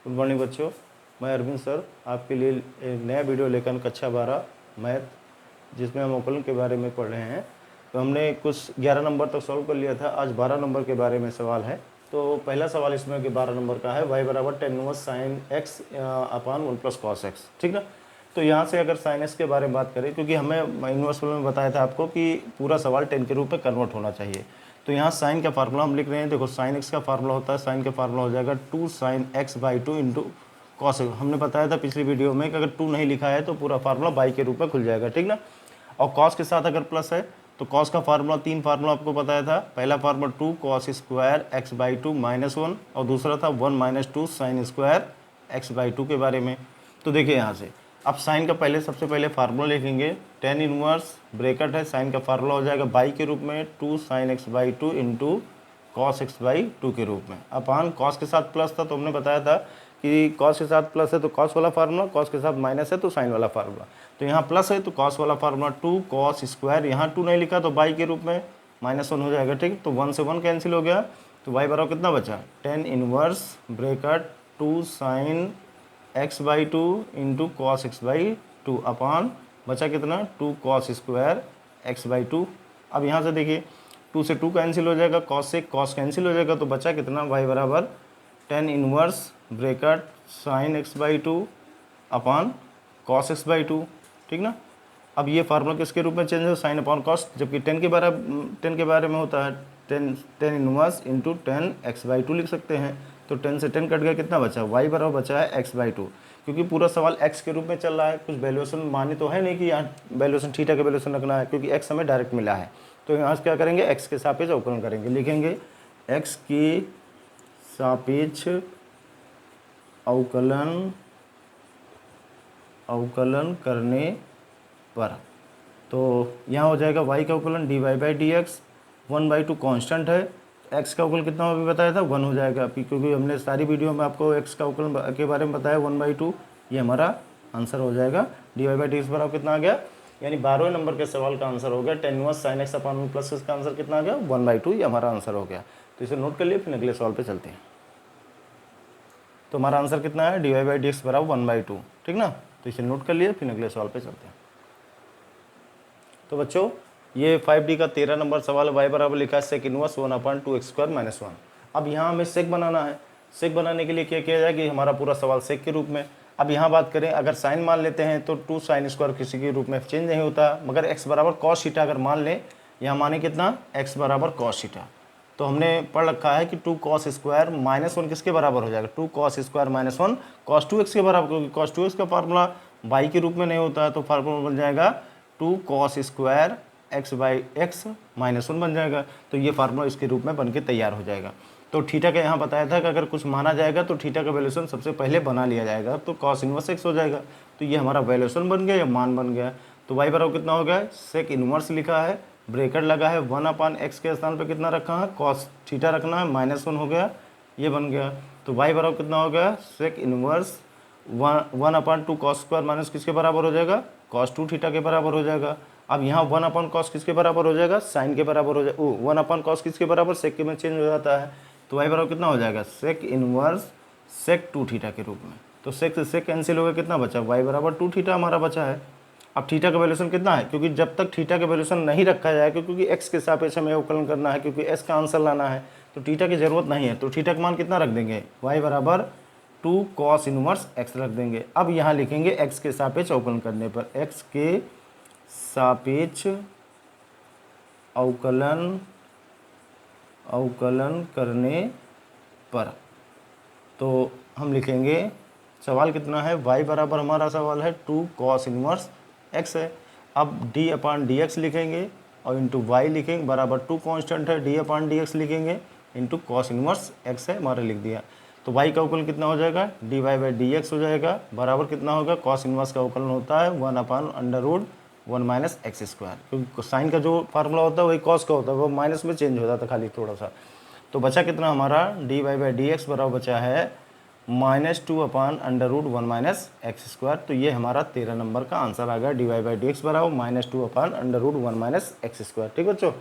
Good morning बच्चों, मैं Arvind sir आपके लिए एक नया वीडियो लेकर कक्षा 12 मैथ जिसमें हम अवकलन के बारे में पढ़ रहे हैं। तो हमने कुछ 11 नंबर तक सॉल्व कर लिया था। आज 12 नंबर के बारे में सवाल है। तो पहला सवाल इसमें कि 12 नंबर का है y बराबर tan इनवर्स साइन एक्स अपान 1 प्लस कॉस एक्स। ठीक ना। तो यहाँ से अगर साइन एक्स के बारे में बात करें, क्योंकि हमें इनवर्स में बताया था आपको कि पूरा सवाल टेन के रूप में कन्वर्ट होना चाहिए। तो यहाँ साइन का फार्मूला हम लिख रहे हैं। देखो साइन एक्स का फार्मूला होता है, साइन का फार्मूला हो जाएगा 2 sine x by 2 into cos. हमने बताया था पिछली वीडियो में कि अगर 2 नहीं लिखा है तो पूरा फार्मूला बाई के रूप में खुल जाएगा। ठीक ना। और कॉस के साथ अगर प्लस है तो कॉस का फार्मूला 3 फार्मूला आपको बताया था। पहला formula 2 cos square x by 2 minus 1 और दूसरा था 1 minus 2 sine square x by 2 के बारे में। तो देखिए यहाँ से अब साइन का पहले सबसे पहले फार्मूला लिखेंगे। टेन इनवर्स ब्रैकेट है, साइन का फार्मूला हो जाएगा बाई के रूप में 2 sine x by 2 into cos x by 2 के रूप में। अपान कॉस के साथ प्लस था तो हमने बताया था कि कॉस के साथ प्लस है तो कॉस वाला फार्मूला, कॉस के साथ माइनस है तो साइन वाला फार्मूला। तो यहाँ प्लस है तो कॉस वाला फार्मूला 2 कॉस स्क्वायर, यहाँ 2 नहीं लिखा तो बाई के रूप में माइनस 1 हो जाएगा। ठीक, तो 1 से 1 कैंसिल हो गया तो वाई बराबर कितना बचा, tan inverse bracket 2 sine x by 2 into cos x by 2 अपान बचा कितना 2 कॉस स्क्वायर एक्स बाई 2। अब यहाँ से देखिए 2 से 2 कैंसिल हो जाएगा, कॉस से कॉस कैंसिल हो जाएगा तो बचा कितना वाई बराबर tan inverse bracket sine x by 2 upon cos x by 2। ठीक ना। अब ये फार्मूला किसके रूप में चेंज है, साइन अपॉन कॉस, जबकि टेन के बारे में होता है tan inverse into ten x by 2 लिख सकते हैं। तो 10 से 10 कट गया, कितना बचा y बराबर बचा है x बाई 2। क्योंकि पूरा सवाल x के रूप में चल रहा है, कुछ वैल्यूएशन मानी तो है नहीं कि यहाँ वैल्यूएशन थीटा का वैल्यूएशन रखना है, क्योंकि x हमें डायरेक्ट मिला है। तो यहाँ से क्या करेंगे, x के सापेक्ष अवकलन करेंगे। लिखेंगे x की सापेक्ष अवकलन करने पर तो यहाँ हो जाएगा y का अवकलन dy by d x, 1/2 constant है, x का अवकलन कितना अभी बताया था 1 हो जाएगा, क्योंकि हमने सारी वीडियो में आपको x का अवकलन के बारे में बताया 1/2। ये हमारा आंसर हो जाएगा। dy बाई डी एक्स बराबर कितना आ गया, यानी 12वें नंबर के सवाल का आंसर हो गया टेन इनवर्स साइन एक्स अपान 1 प्लस का आंसर कितना आ गया 1/2। ये हमारा आंसर हो गया। तो इसे नोट कर लिए, फिर अगले सवाल पर चलते हैं। तो हमारा आंसर कितना है, dy बाई डी एक्स बराबर 1/2। ठीक ना। तो इसे नोट कर लिए, फिर अगले सवाल पर चलते हैं। तो बच्चों ये 5D का 13 नंबर सवाल y बराबर लिखा है sec inverse 1/2 x square minus 1। अब यहाँ हमें सेक बनाना है। सेक बनाने के लिए क्या किया जाए कि हमारा पूरा सवाल सेक के रूप में। अब यहाँ बात करें, अगर साइन मान लेते हैं तो 2 साइन स्क्वायर किसी के रूप में चेंज नहीं होता, मगर x बराबर कॉस थीटा अगर मान लें, यहाँ माने कितना x बराबर कॉस थीटा। तो हमने पढ़ रखा है कि 2 कॉस स्क्वायर माइनस 1 किसके बराबर हो जाएगा, 2 cos square minus 1 cos 2x के बराबर, क्योंकि कॉस 2x का फार्मूला बाई के रूप में नहीं होता है। तो फार्मूला बन जाएगा 2 cos square x by x minus 1 बन जाएगा। तो ये फार्मूला इसके रूप में बन के तैयार हो जाएगा। तो थीटा का यहाँ बताया था कि अगर कुछ माना जाएगा तो थीटा का वैल्यूएशन सबसे पहले बना लिया जाएगा, तो कॉस इनवर्स एक्स हो जाएगा। तो ये हमारा वैल्यूएशन बन गया या मान बन गया। तो वाई बराबर कितना हो गया, सेक इनवर्स लिखा है, ब्रैकेट लगा है, 1/x के स्थान पर कितना रखा है कॉस थीटा रखना है, -1 हो गया, ये बन गया। तो वाई बराबर कितना हो गया, sec inverse 1/2 cos square minus किसके बराबर हो जाएगा, कॉस 2 थीटा के बराबर हो जाएगा। अब यहाँ 1/cos किसके बराबर हो जाएगा, साइन के बराबर हो जाएगा। 1/cos किसके बराबर, सेक के में चेंज हो जाता है। तो वाई बराबर कितना हो जाएगा, सेक इनवर्स सेक 2 थीटा के रूप में। तो सेक से सेक कैंसिल हो गया, कितना बचा, वाई बराबर 2 थीटा हमारा बचा है। अब थीटा का वैल्यूएशन कितना है, क्योंकि जब तक थीटा का वैल्यूएशन नहीं रखा जाएगा, क्योंकि एक्स के सापेक्ष हमें अवकलन करना है, क्योंकि एस का आंसर लाना है, तो थीटा की जरूरत नहीं है। तो थीटा का मान कितना रख देंगे, वाई बराबर 2 कॉस इनवर्स एक्स रख देंगे। अब यहाँ लिखेंगे एक्स के सापेक्ष अवकलन करने पर, एक्स के सापेक्ष अवकलन करने पर तो हम लिखेंगे सवाल कितना है, y बराबर हमारा सवाल है 2 कॉस इनवर्स x है। अब d/dx लिखेंगे और इंटू वाई लिखेंगे बराबर 2 कांस्टेंट है, d/dx लिखेंगे इंटू कॉस इनवर्स x है, हमारा लिख दिया। तो y का अवकलन कितना हो जाएगा, dy बाई डी एक्स हो जाएगा, बराबर कितना होगा, कॉस इनवर्स का अवकलन होता है 1/√1 माइनस एक्स स्क्वायर, क्योंकि साइन का जो फार्मूला होता है वही कॉस का होता है, वो माइनस में चेंज हो जाता है खाली थोड़ा सा। तो बचा कितना हमारा, dy बाई डी एक्स बराबर बचा है -2/√1 माइनस एक्स स्क्वायर। तो ये हमारा 13 नंबर का आंसर आ गया, dy बाई डी एक्स बराबर -2/√1 माइनस एक्स स्क्वायर। ठीक बच्चों।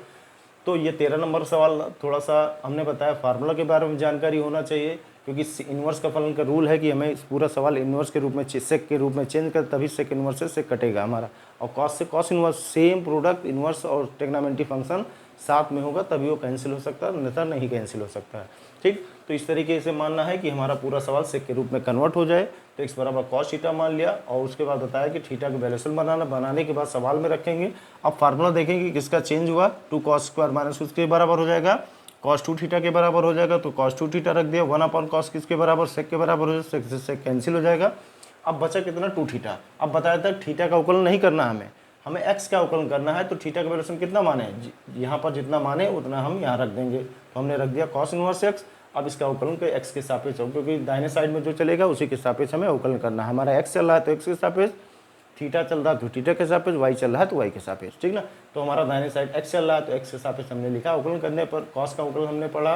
तो ये 13 नंबर सवाल थोड़ा सा हमने बताया फार्मूला के बारे में जानकारी होना चाहिए, क्योंकि इन्वर्स का फलन का रूल है कि हमें इस पूरा सवाल इन्वर्स के रूप में सेक के रूप में चेंज कर, तभी सेक इन्वर्स से सेक कटेगा हमारा। और कॉस से cos inverse, same product inverse और ट्रिग्नोमेट्री फंक्शन साथ में होगा तभी वो कैंसिल हो सकता है, अन्यथा नहीं कैंसिल हो सकता है। ठीक, तो इस तरीके से मानना है कि हमारा पूरा सवाल सेक के रूप में कन्वर्ट हो जाए। तो x बराबर कॉस थीटा मान लिया और उसके बाद बताया कि थीटा का वैल्यूएशन बनाने के बाद सवाल में रखेंगे। अब फार्मूला देखेंगे किसका चेंज हुआ, 2 cos स्क्वायर माइनस उसके बराबर हो जाएगा, cos 2 थीटा के बराबर हो जाएगा। तो cos 2 थीटा रख दिया, 1/cos किसके बराबर, सेक के बराबर हो जाएगा, सेक से सेक कैंसिल हो जाएगा। अब बचा कितना, 2 थीटा। अब बताया था थीटा का अवकलन नहीं करना हमें x का अवकलन करना है। तो थीटा का वैल्यूएशन कितना माने, यहाँ पर जितना माने उतना हम यहाँ रख देंगे। तो हमने रख दिया cos इनवर्स x। अब इसका अवकलन के x के सापेक्ष हो, क्योंकि दाहिने साइड में जो चलेगा उसी के सापेक्ष हमें अवकलन करना है। हमारा x चल रहा है तो x के सापेक्ष, थीटा चल रहा है तो थीटा के सापेक्ष, y चल रहा है तो y के सापेक्ष। ठीक ना, तो हमारा दाहिने साइड x चल रहा है तो x के सापेक्ष हमने लिखा। अवकलन करने पर cos का अवकलन हमने पढ़ा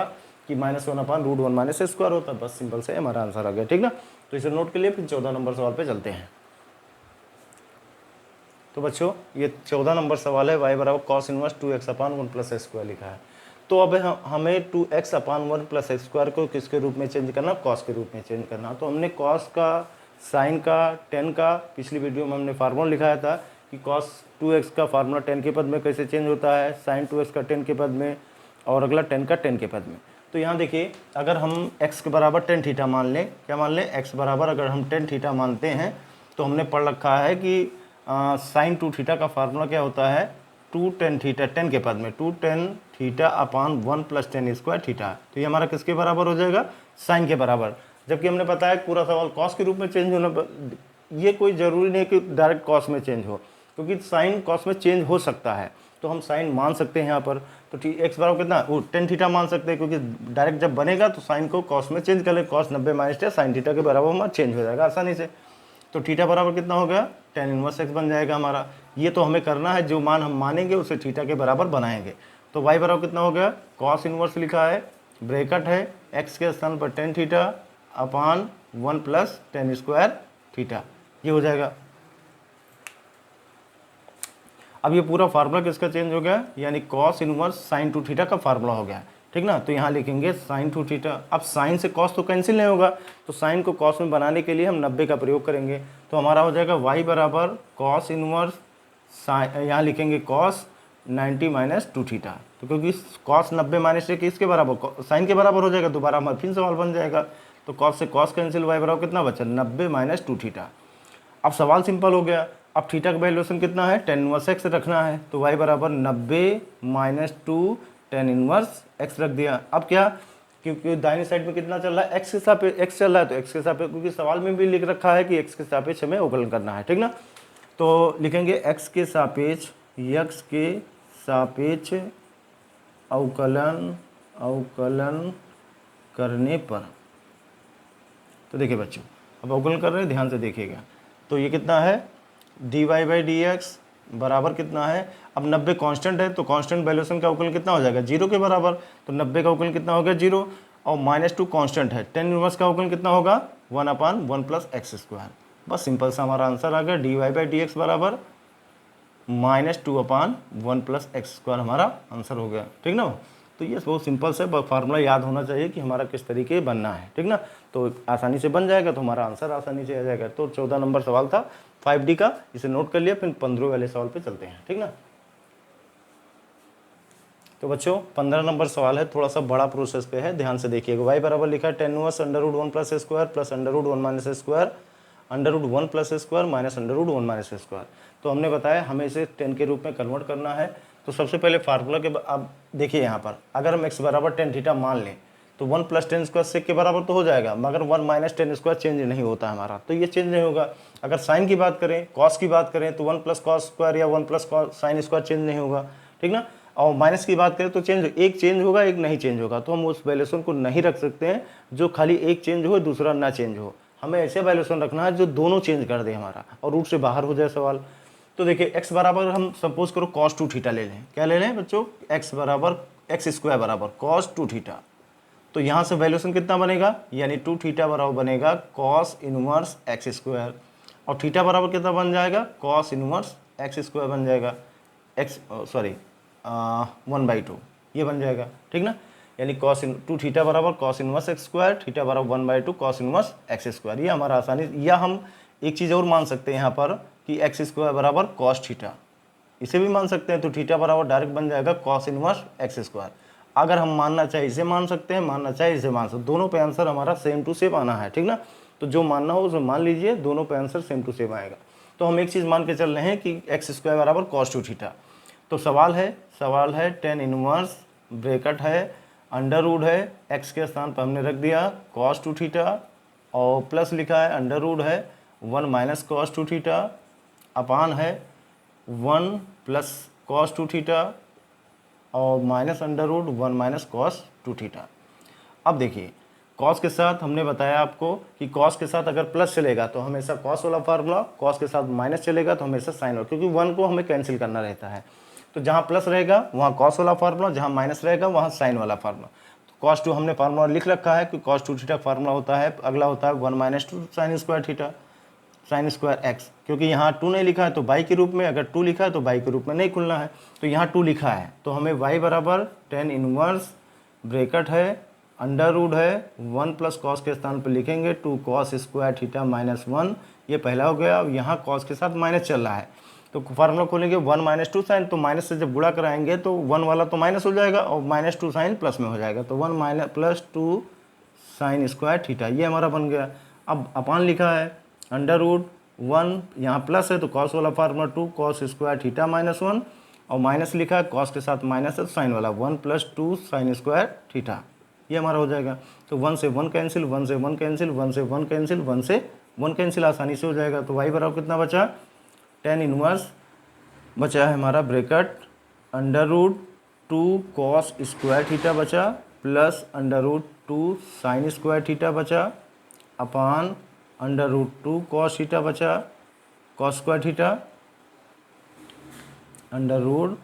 कि -1/√1 माइनस स्क्वायर होता है। बस सिंपल से हमारा आंसर आ गया। ठीक ना, तो इसे नोट के लिए फिर 14 नंबर सवाल पे चलते हैं। तो बच्चों ये 14 नंबर सवाल है, y बराबर cos inverse 2x/1 plus x square लिखा है। तो अब हमें 2x/1 प्लस x स्क्वायर को किसके रूप में चेंज करना, कॉस के रूप में चेंज करना। तो हमने कॉस का, साइन का, टेन का, पिछली वीडियो में हमने फार्मूला लिखाया था कि कॉस 2x का फार्मूला 10 के पद में कैसे चेंज होता है, साइन 2x का 10 के पद में, और अगला 10 का 10 के पद में। तो यहाँ देखिए, अगर हम x के बराबर 10 थीटा मान लें, क्या मान लें, x बराबर अगर हम 10 थीटा मानते हैं तो हमने पढ़ रखा है कि साइन 2 थीटा का फार्मूला क्या होता है, 2 tan थीटा, 10 के पद में 2 tan theta upon 1 plus 10 square theta. तो ये हमारा किसके बराबर हो जाएगा, साइन के बराबर। जबकि हमने बताया पूरा सवाल कॉस के रूप में चेंज होना, ये कोई ज़रूरी नहीं कि डायरेक्ट कॉस में चेंज हो, क्योंकि साइन कॉस में चेंज हो सकता है। तो हम साइन मान सकते हैं यहाँ पर। तो x बराबर कितना, वो 10 थीटा मान सकते हैं, क्योंकि डायरेक्ट जब बनेगा तो साइन को कॉस में चेंज कर ले, cos 90 minus ten sine theta के बराबर हमारा चेंज हो जाएगा आसानी से। तो थीटा बराबर कितना हो गया, tan इनवर्स x बन जाएगा हमारा। ये तो हमें करना है, जो मान हम मानेंगे उसे थीटा के बराबर बनाएंगे। तो y बराबर कितना हो गया, cos इनवर्स लिखा है, ब्रैकेट है, x के स्थान पर tan theta upon 1 plus 10 square theta, ये हो जाएगा। अब ये पूरा फार्मूला किसका चेंज हो गया, यानी cos इनवर्स sin 2 थीटा का फार्मूला हो गया। ठीक ना, तो यहाँ लिखेंगे sin 2 थीटा। अब साइन से cos तो कैंसिल नहीं होगा, तो साइन को cos में बनाने के लिए हम 90 का प्रयोग करेंगे। तो हमारा हो जाएगा y बराबर cos इनवर्स, यहाँ लिखेंगे cos 90 माइनस 2 थीटा। तो क्योंकि cos 90 माइनस एक इसके बराबर, साइन के बराबर हो जाएगा, दोबारा हमारा फिर सवाल बन जाएगा। तो cos से cos कैंसिल, y बराबर कितना बचा, 90 माइनस 2 थीटा। अब सवाल सिंपल हो गया। अब थीटा का वैल्यूएशन कितना है, tan इनवर्स x रखना है। तो y बराबर 90 माइनस 2 tan इनवर्स x रख दिया। अब क्या, क्योंकि दाहिनी साइड में कितना चल रहा है, x के सापेक्ष x चल रहा है, तो x के सापेक्ष, क्योंकि सवाल में भी लिख रखा है कि x के सापेक्ष हमें अवकलन करना है। ठीक ना, तो लिखेंगे x के सापेक्ष अवकलन करने पर। तो देखिए बच्चों, अब अवकलन कर रहे हैं, ध्यान से देखिएगा। तो ये कितना है, dy बाई डी एक्स बराबर कितना है, अब 90 कांस्टेंट है, तो कांस्टेंट वैल्यूएशन का अवकलन कितना हो जाएगा, 0 के बराबर। तो 90 का अवकलन कितना हो गया, 0, और -2 कांस्टेंट है, tan इनवर्स का अवकलन कितना होगा, 1/1 प्लस x स्क्वायर। बस सिंपल सा हमारा आंसर आ गया, dy बाई डी एक्स बराबर -2/1 प्लस x स्क्वायर हमारा आंसर हो गया। ठीक ना, तो ये बहुत सिंपल से फार्मूला याद होना चाहिए कि हमारा किस तरीके बनना है। ठीक ना, तो आसानी से बन जाएगा, तो हमारा आंसर आसानी से आ जाएगा। तो 14 नंबर सवाल था 5D का, इसे नोट कर लिया। फिर 15 वाले सवाल पे चलते हैं। ठीक ना, तो बच्चों 15 नंबर सवाल है, थोड़ा सा बड़ा प्रोसेस पे है, ध्यान से देखिएगा। y बराबर लिखा है tan inverse √1 plus square plus √1 minus square, √1 plus square minus √1 minus square. तो हमने बताया हमें इसे 10 के रूप में कन्वर्ट करना है। तो सबसे पहले फार्मूला के अब देखिए, यहाँ पर अगर हम x बराबर tan थीटा मान लें तो 1 प्लस 10 स्क्वायर सेक के बराबर तो हो जाएगा, मगर 1 माइनस 10 स्क्वायर चेंज नहीं होता हमारा, तो ये चेंज नहीं होगा। अगर साइन की बात करें, कॉस की बात करें, तो 1 प्लस कॉस स्क्वायर या 1 प्लस साइन स्क्वायर चेंज नहीं होगा। ठीक ना, और माइनस की बात करें तो एक चेंज होगा, एक नहीं चेंज होगा। तो हम उस वैल्यूएशन को नहीं रख सकते हैं जो खाली एक चेंज हो दूसरा ना चेंज हो। हमें ऐसे वैल्यूएशन रखना है जो दोनों चेंज कर दे हमारा, और रूट से बाहर हो जाए सवाल। तो देखिए x बराबर हम सपोज करो cos 2 थीटा ले लें। क्या ले लें बच्चों, x बराबर x स्क्वायर बराबर cos 2 थीटा। तो यहाँ से वैल्यूएशन कितना बनेगा, यानी 2 थीटा बराबर बनेगा cos इनवर्स x स्क्वायर, और थीटा बराबर कितना बन जाएगा, cos इनवर्स x स्क्वायर बन जाएगा, 1/2 ये बन जाएगा। ठीक ना, यानी कॉस इन टू थीटा बराबर cos inverse x square, theta बराबर 1/2 कॉस इनवर्स एक्स स्क्वायर। ये हमारा आसानी, या हम एक चीज़ और मान सकते हैं यहाँ पर कि एक्स स्क्वायर बराबर कॉस थीटा, इसे भी मान सकते हैं। तो थीटा बराबर डायरेक्ट बन जाएगा कॉस इनवर्स एक्स स्क्वायर। अगर हम मानना चाहे इसे मान सकते हैं, मानना चाहे इसे मान सकते हैं, दोनों पे आंसर हमारा सेम टू सेम आना है, ठीक ना। तो जो मानना हो उसे मान लीजिए, दोनों पे आंसर सेम टू सेम आएगा। तो हम एक चीज़ मान के चल रहे हैं कि एक्स स्क्वायर बराबर कॉस 2 थीटा। तो सवाल है टेन इनवर्स ब्रैकेट है, अंडर रूट है, एक्स के स्थान पर हमने रख दिया कॉस 2 थीटा और प्लस लिखा है, अंडर रूट है 1 माइनस कॉस 2 थीटा अपान है 1 प्लस कॉस 2 थीटा और minus under root 1 minus cos 2 theta. अब देखिए कॉस के साथ हमने बताया आपको कि कॉस के साथ अगर प्लस चलेगा तो हमेशा कॉस वाला फार्मूला, कॉस के साथ माइनस चलेगा तो हमेशा साइन वाला, क्योंकि 1 को हमें कैंसिल करना रहता है। तो जहाँ प्लस रहेगा वहाँ कॉस वाला फार्मूला, जहाँ माइनस रहेगा वहाँ साइन वाला फार्मूला। तो कॉस 2 हमने फार्मूला लिख रखा है कि कॉस 2 थीटा फार्मूला होता है, अगला होता है 1 minus 2 sine square theta, sine square x. क्योंकि यहाँ 2 नहीं लिखा है तो बाई के रूप में, अगर 2 लिखा है तो बाई के रूप में नहीं खुलना है, तो यहाँ 2 लिखा है तो हमें y बराबर टेन इनवर्स ब्रैकेट है, अंडर रूट है 1 प्लस कॉस के स्थान पर लिखेंगे 2 कॉस स्क्वायर थीटा माइनस 1, ये पहला हो गया। यहाँ कॉस के साथ माइनस चल रहा है तो फार्मूला खोलेंगे 1 माइनस 2 साइन, तो माइनस से जब गुणा कराएंगे तो 1 वाला तो माइनस हो जाएगा और माइनस 2 साइन प्लस में हो जाएगा, तो 1 minus plus 2 sine square theta, ये हमारा बन गया। अब अपान लिखा है अंडर रूट 1, यहाँ प्लस है तो कॉस वाला formula 2 cos square theta minus 1 और माइनस लिखा है कॉस के साथ माइनस है साइन वाला 1 प्लस 2 साइन स्क्वायर थीटा, ये हमारा हो जाएगा। तो 1 से 1 कैंसिल, 1 से 1 कैंसिल, 1 से 1 कैंसिल, 1 से 1 कैंसिल, आसानी से हो जाएगा। तो y बराबर कितना बचा, टेन इनवर्स बचा है हमारा bracket under root 2 cos square theta बचा plus under root 2 sine square theta बचा upon under root 2 cos theta बचा, cos square theta under root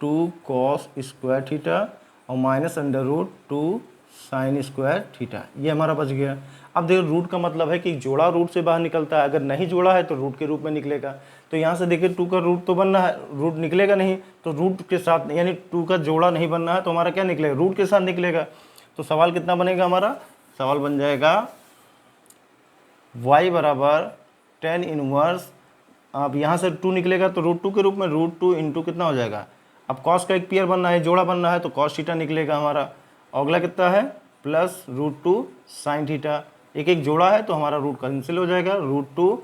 2 cos square theta और minus under root 2 sine square theta, ये हमारा बच गया। अब देखो रूट का मतलब है कि जोड़ा रूट से बाहर निकलता है, अगर नहीं जोड़ा है तो रूट के रूप में निकलेगा। तो यहाँ से देखिए 2 का रूट तो बनना है, रूट निकलेगा नहीं, तो रूट के साथ यानी 2 का जोड़ा नहीं बनना है तो हमारा क्या निकलेगा, रूट के साथ निकलेगा। तो सवाल कितना बनेगा हमारा, सवाल बन जाएगा y बराबर टेन इनवर्स, अब यहाँ से 2 निकलेगा तो रूट 2 के रूप में, रूट 2 इंटू कितना हो जाएगा, अब कॉस का एक पेयर बनना है, जोड़ा बनना है तो कॉस थीटा निकलेगा हमारा। अगला कितना है प्लस रूट 2 साइन थीटा, एक एक जोड़ा है तो हमारा रूट कैंसिल हो जाएगा, रूट 2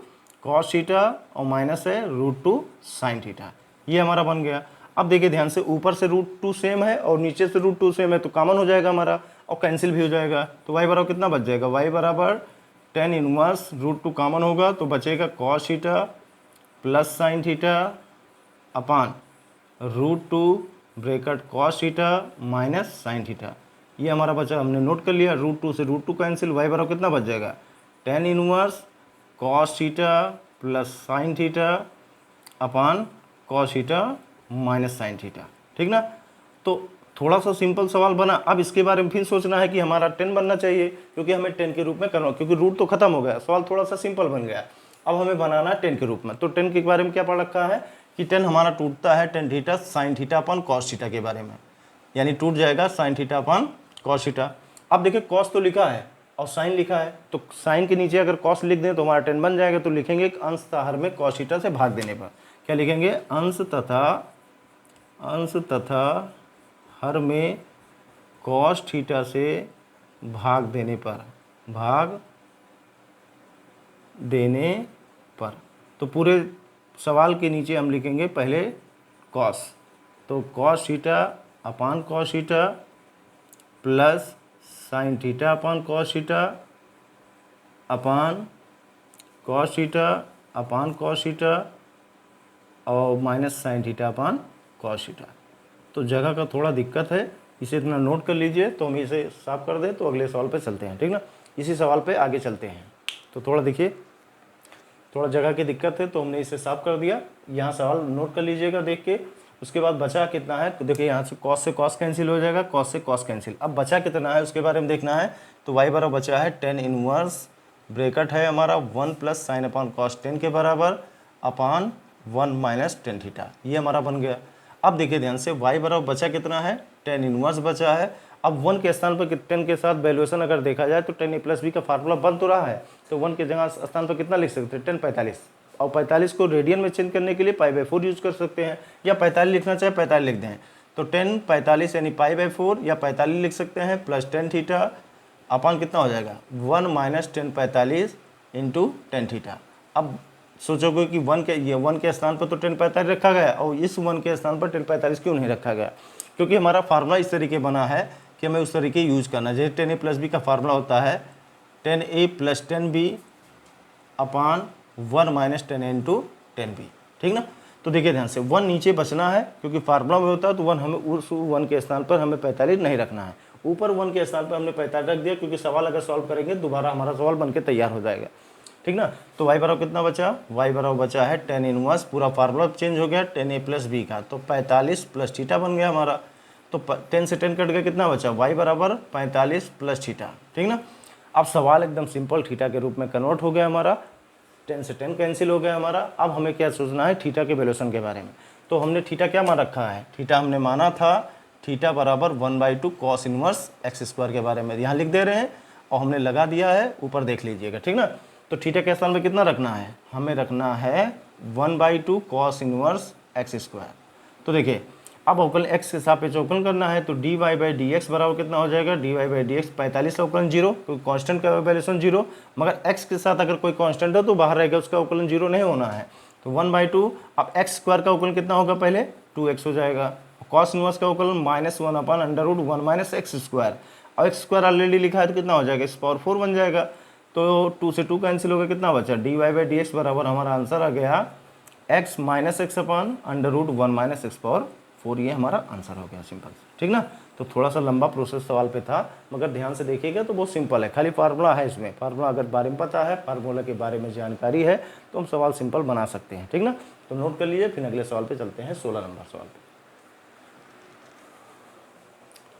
कॉस थीटा और माइनस है रूट 2 साइन थीटा, ये हमारा बन गया। अब देखिए ध्यान से, ऊपर से रूट 2 सेम है और नीचे से रूट 2 सेम है तो कॉमन हो जाएगा हमारा और कैंसिल भी हो जाएगा। तो y बराबर कितना बच जाएगा, y बराबर टेन इनवर्स रूट 2 कॉमन होगा तो बचेगा cos theta plus sine theta upon root 2 bracket cos theta minus sine theta, ये हमारा बचा, हमने नोट कर लिया। रूट 2 से रूट 2 कैंसिल, y बराबर कितना बच जाएगा, tan inverse cos theta plus sine theta upon cos theta minus sine theta, ठीक ना। तो थोड़ा सा सिंपल सवाल बना। अब इसके बारे में फिर सोचना है कि हमारा 10 बनना चाहिए, क्योंकि हमें 10 के रूप में करना, क्योंकि रूट तो खत्म हो गया, सवाल थोड़ा सा सिंपल बन गया। अब हमें बनाना है 10 के रूप में। तो 10 के बारे में क्या पढ़ रखा है कि 10 हमारा टूटता है टेन थीटा साइन थीटा अपन कॉस थीटा के बारे में, यानी टूट जाएगा साइन थीटा अपन कॉस थीटा। अब देखिए कॉस तो लिखा है और साइन लिखा है, तो साइन के नीचे अगर कॉस लिख दें तो हमारा 10 बन जाएगा। तो लिखेंगे एक अंश तथा हर में कॉस थीटा से भाग देने पर, क्या लिखेंगे, अंश तथा हर में कॉस थीटा से भाग देने पर, तो पूरे सवाल के नीचे हम लिखेंगे पहले कॉस, तो cos theta upon cos theta plus sine theta upon cos theta upon cos theta upon cos theta और minus sine theta upon cos theta. तो जगह का थोड़ा दिक्कत है, इसे इतना नोट कर लीजिए। तो हम इसे साफ कर दें तो अगले सवाल पे चलते हैं, ठीक ना। इसी सवाल पे आगे चलते हैं। तो थोड़ा देखिए, थोड़ा जगह की दिक्कत है तो हमने इसे साफ कर दिया। यहाँ सवाल नोट कर लीजिएगा देख के। उसके बाद बचा कितना है, तो देखिए यहाँ से कॉस कैंसिल हो जाएगा, कॉस से कॉस कैंसिल। अब बचा कितना है उसके बारे में देखना है। तो y बराबर बचा है टेन इनवर्स ब्रैकेट है हमारा 1 प्लस साइन अपान कॉस 10 के बराबर अपान 1 माइनस टेन थीटा, ये हमारा बन गया। अब देखिए ध्यान से, y बराबर बचा कितना है, टेन इनवर्स बचा है अब 1 के स्थान पर 10 के साथ वैल्यूएशन अगर देखा जाए तो 10a प्लस बी का फार्मूला बन तो रहा है, तो 1 के जगह स्थान पर कितना लिख सकते हैं 10 45, और 45 को रेडियन में चेंज करने के लिए π/4 यूज़ कर सकते हैं, या 45 लिखना चाहे 45 लिख दें, तो 10 45 यानी π/4 या 45 लिख सकते हैं प्लस 10 थीटा अपान कितना हो जाएगा 1 माइनस 10 45 इंटू 10 थीटा। अब सोचोगे कि 1 के स्थान पर तो 10 45 रखा गया, और इस 1 के स्थान पर 10 45 क्यों नहीं रखा गया, क्योंकि हमारा फार्मूला इस तरीके बना है कि हमें उस तरीके यूज़ करना है। जैसे 10a प्लस बी का फार्मूला होता है 10a प्लस 10b अपान 1 माइनस 10a इंटू 10b, ठीक ना। तो देखिए ध्यान से 1 नीचे बचना है, क्योंकि फार्मूला में होता है तो 1 हमें उस 1 के स्थान पर हमें 45 नहीं रखना है, ऊपर 1 के स्थान पर हमने 45 रख दिया, क्योंकि सवाल अगर सॉल्व करेंगे दोबारा हमारा सवाल बन के तैयार हो जाएगा, ठीक ना। तो y बराबर कितना बचा, y बराबर बचा है 10 इनवर्स, पूरा फार्मूला चेंज हो गया 10a प्लस बी का, तो 45 प्लस थीटा बन गया हमारा, तो 10 से 10 कट गया, कितना बचा y बराबर 45 प्लस थीटा, ठीक ना। अब सवाल एकदम सिंपल थीटा के रूप में कन्वर्ट हो गया हमारा, 10 से 10 कैंसिल हो गया हमारा। अब हमें क्या सोचना है थीटा के वैल्यूएशन के बारे में, तो हमने थीटा क्या मान रखा है, थीटा हमने माना था थीटा बराबर 1/2 कॉस इनवर्स एक्स स्क्वायर के बारे में यहाँ लिख दे रहे हैं, और हमने लगा दिया है, ऊपर देख लीजिएगा, ठीक ना। तो थीटा के स्थान में कितना रखना है, हमें रखना है 1/2 कॉस इनवर्स एक्स स्क्वायर। तो देखिए अब अवकलन x के सापेक्ष अवकलन करना है, तो dy/dx बराबर कितना हो जाएगा, dy/dx 45 अवकलन 0, क्योंकि कांस्टेंट का वैल्यूएशन 0, मगर x के साथ अगर कोई कांस्टेंट हो तो बाहर रहेगा, उसका अवकलन 0 नहीं होना है, तो 1/2। अब x स्क्वायर का अवकलन कितना होगा, पहले 2x हो जाएगा, कॉस इनवर्स का अवकलन -1 अपान √1 माइनस एक्स स्क्वायर, और एक्स स्क्वायर ऑलरेडी लिखा है तो कितना हो जाएगा इस पावर 4 बन जाएगा, तो 2 से 2 कैंसिल हो गया, कितना बचा dy/dx बराबर हमारा आंसर आ गया x माइनस एक्स अपान √1 माइनस एक्स पावर 4, ये हमारा आंसर हो गया सिंपल, ठीक ना। तो थोड़ा सा लंबा प्रोसेस सवाल पे था, मगर ध्यान से देखिएगा तो बहुत सिंपल है, खाली फार्मूला है इसमें, फार्मूला अगर बारे में पता है, फार्मूला के बारे में जानकारी है तो हम सवाल सिंपल बना सकते हैं, ठीक ना। तो नोट कर लीजिए, फिर अगले सवाल पे चलते हैं 16 नंबर सवाल पे।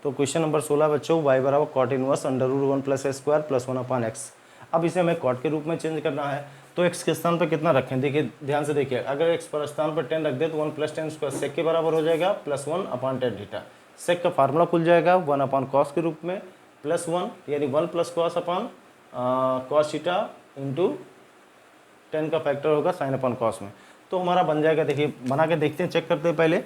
तो क्वेश्चन नंबर 16 बच्चों, y बराबर कॉट इनवर्स √1 प्लस ए स्क्वायर प्लस 1 अपान एक्स। अब इसे हमें कॉट के रूप में चेंज करना है, तो x के स्थान पर कितना रखें, देखिए ध्यान से देखिए, अगर x पर स्थान पर 10 रख दे तो 1 प्लस 10 स्क्वायर सेक के बराबर हो जाएगा, प्लस 1 अपान 10 थीटा। सेक का फार्मूला खुल जाएगा 1 अपान कॉस के रूप में, प्लस 1 यानी 1 प्लस कॉस अपान कॉस थीटा इंटू 10 का फैक्टर होगा साइन अपान कॉस में, तो हमारा बन जाएगा। देखिए बना के देखते हैं, चेक करते हैं पहले,